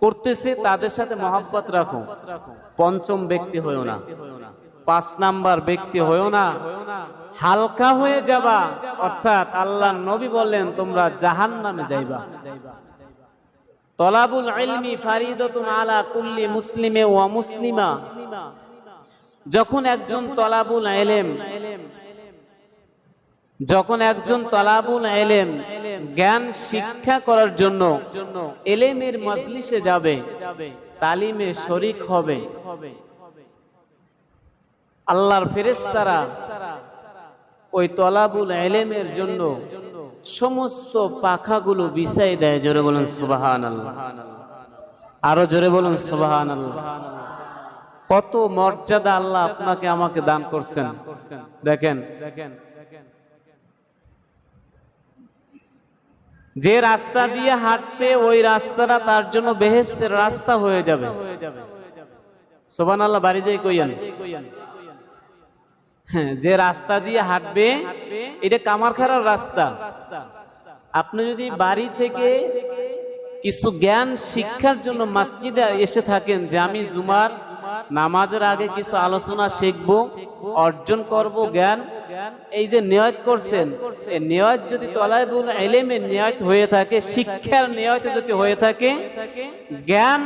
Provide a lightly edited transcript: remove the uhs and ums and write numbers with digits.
করতেছে তাদের সাথে মহব্বত রাখো। পঞ্চম ব্যক্তি হয়েও না, 5 নাম্বার ব্যক্তি হয়েও না, হালকা হয়ে যাবা। অর্থাৎ আল্লাহর নবী বললেন তোমরা জাহান্নামে যাইবা। তলাবুল ইলমি ফারিদাতুন আলা কুল্লি মুসলিমে ওয়া মুসলিমা। যখন একজন তলাবুল ইলম জ্ঞান শিক্ষা করার জন্য ইলমের মজলিসে যাবে, তালিমে শরীক হবে, আল্লাহর ফেরেশতারা ওই তলাবুল ইলমের জন্য সমস্ত পাখাগুলো বিছাই দেয়। জোরে বলুন সুবহানাল্লাহ, আরো জোরে বলুন সুবহানাল্লাহ। কত মর্যাদা আল্লাহ আপনাকে আমাকে দান করছেন। দেখেন, যে রাস্তা দিয়ে হাঁটবে ওই রাস্তাটা তার জন্য বেহেশতের রাস্তা হয়ে যাবে। সুবহানাল্লাহ, বাড়ি যাই কইয়ান। হ্যাঁ, যে রাস্তা দিয়ে হাঁটবে এটা কামারখানার রাস্তা। আপনি যদি বাড়ি থেকে কিছু জ্ঞান শিক্ষার জন্য মসজিদে এসে থাকেন, যে আমি জুমার নামাজের আগে কিছু আলোচনা শিখবো, অর্জন করব জ্ঞান, এই যে নিয়ত করছেন, এই নিয়ত যদি তলাবুল ইলমের নিয়ত হয়ে থাকে, শিক্ষার নিয়ত যদি হয়ে থাকে, জ্ঞান